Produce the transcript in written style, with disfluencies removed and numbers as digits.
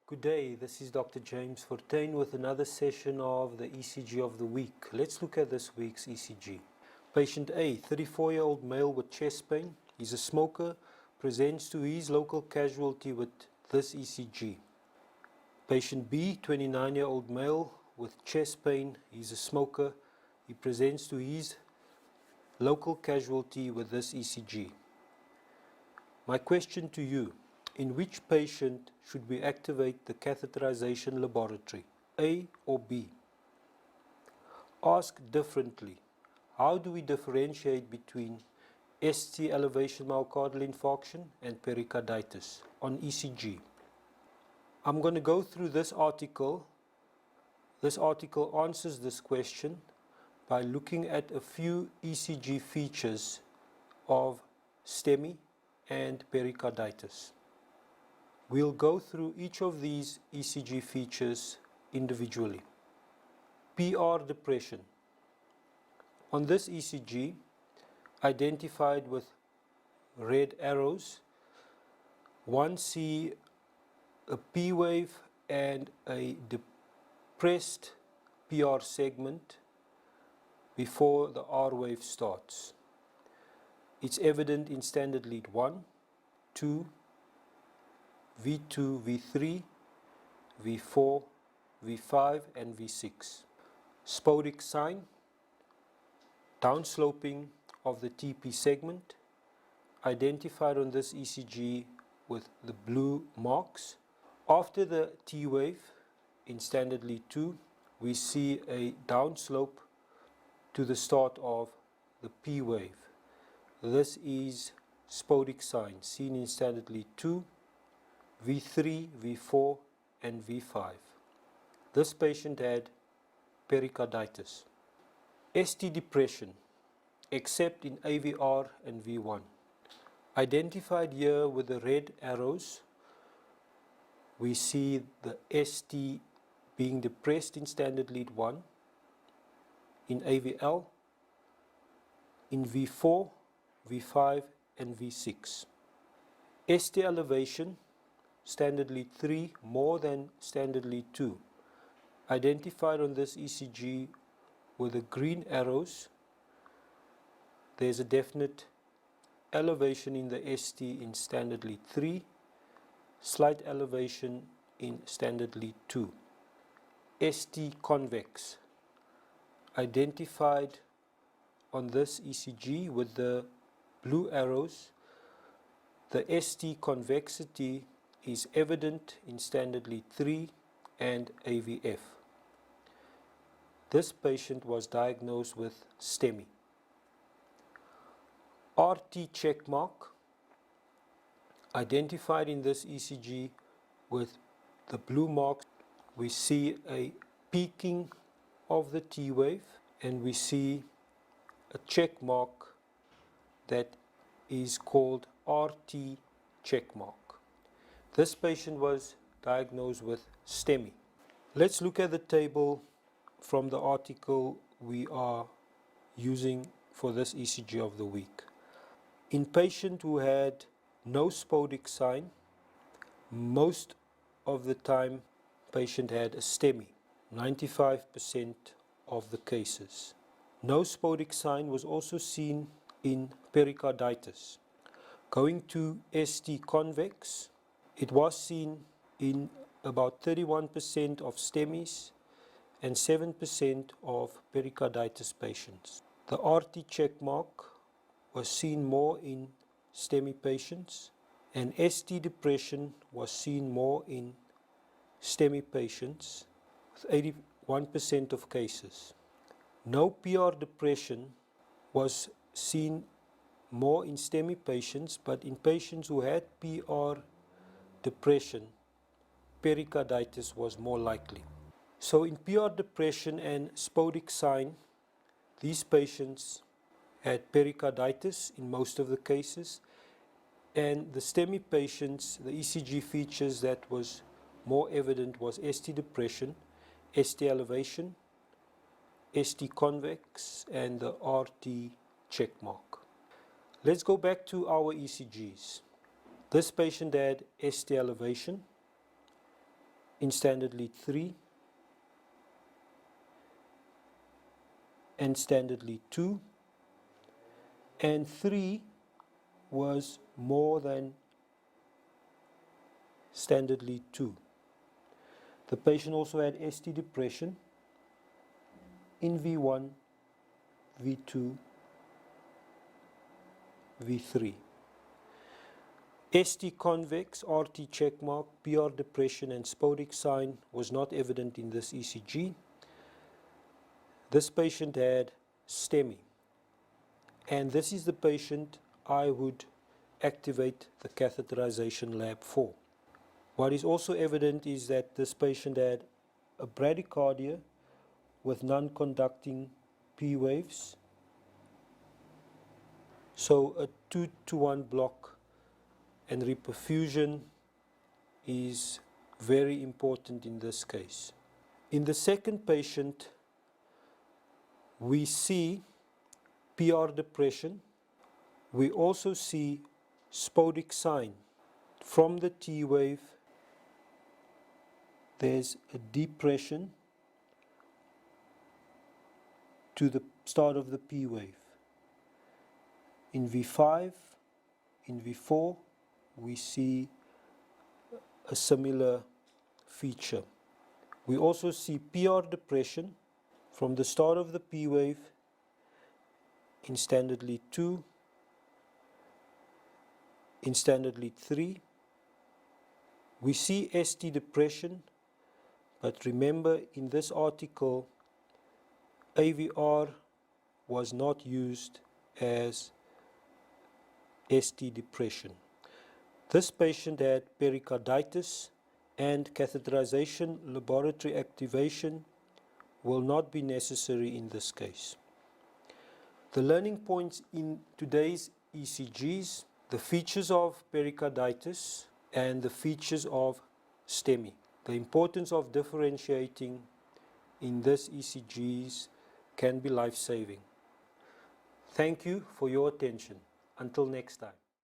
Good day, this is Dr. James Fortuin with another session of the ECG of the week. Let's look at this week's ECG. Patient A, 34-year-old male with chest pain. He's a smoker, presents to his local casualty with this ECG. Patient B, 29-year-old male with chest pain. He's a smoker. He presents to his local casualty with this ECG. My question to you, in which patient should we activate the catheterization laboratory, A or B? Ask differently, how do we differentiate between ST elevation myocardial infarction and pericarditis on ECG? I'm going to go through this article. This article answers this question by looking at a few ECG features of STEMI and pericarditis. We'll go through each of these ECG features individually. PR depression. On this ECG, identified with red arrows, one see a P wave and a depressed PR segment before the R wave starts. It's evident in standard lead 1, 2, V2, V3, V4, V5 and V6. Spodic sign, downsloping of the TP segment, identified on this ECG with the blue marks. After the T wave in standard lead 2, we see a downslope to the start of the P wave. This is spodic sign seen in standard lead 2, V3, V4 and V5. This patient had pericarditis. ST depression, except in AVR and V1. Identified here with the red arrows, we see the ST being depressed in standard lead 1, in AVL, in V4, V5 and V6. ST elevation, standard lead 3 more than standard lead 2. Identified on this ECG with the green arrows, there's a definite elevation in the ST in standard lead 3, slight elevation in standard lead 2. ST convex, identified on this ECG with the blue arrows, the ST convexity is evident in standard lead 3 and AVF. This patient was diagnosed with STEMI. RT check mark, identified in this ECG with the blue mark. We see a peaking of the T wave and we see a check mark that is called RT check mark. This patient was diagnosed with STEMI. Let's look at the table from the article we are using for this ECG of the week. In patient who had no spodic sign, most of the time patient had a STEMI, 95% of the cases. No spodic sign was also seen in pericarditis. Going to ST convex, it was seen in about 31% of STEMIs and 7% of pericarditis patients. The RT check mark was seen more in STEMI patients, and ST depression was seen more in STEMI patients with 81% of cases. No PR depression was seen more in STEMI patients, but in patients who had PR depression, pericarditis was more likely. So in PR depression and spodic sign, these patients had pericarditis in most of the cases, and the STEMI patients, the ECG features that was more evident was ST depression, ST elevation, ST convex and the RT check mark. Let's go back to our ECGs. This patient had ST elevation, in standard lead 3 and standard lead 2, and 3 was more than standard lead 2. The patient also had ST depression in V1, V2, V3. ST convex, RT checkmark, PR depression and spodec sign was not evident in this ECG. This patient had STEMI, and this is the patient I would activate the catheterization lab for. What is also evident is that this patient had a bradycardia with non-conducting P waves. So a 2-to-1 block and reperfusion is very important in this case. In the second patient, we see PR depression. We also see spodec sign. From the T wave, there's a depression to the start of the P wave. In V5, in V4, we see a similar feature. We also see PR depression from the start of the P wave in standard lead 2, in standard lead 3. We see ST depression, but remember in this article, AVR was not used as ST depression. This patient had pericarditis, and catheterization laboratory activation will not be necessary in this case. The learning points in today's ECGs, the features of pericarditis and the features of STEMI. The importance of differentiating in this ECGs can be life-saving. Thank you for your attention. Until next time.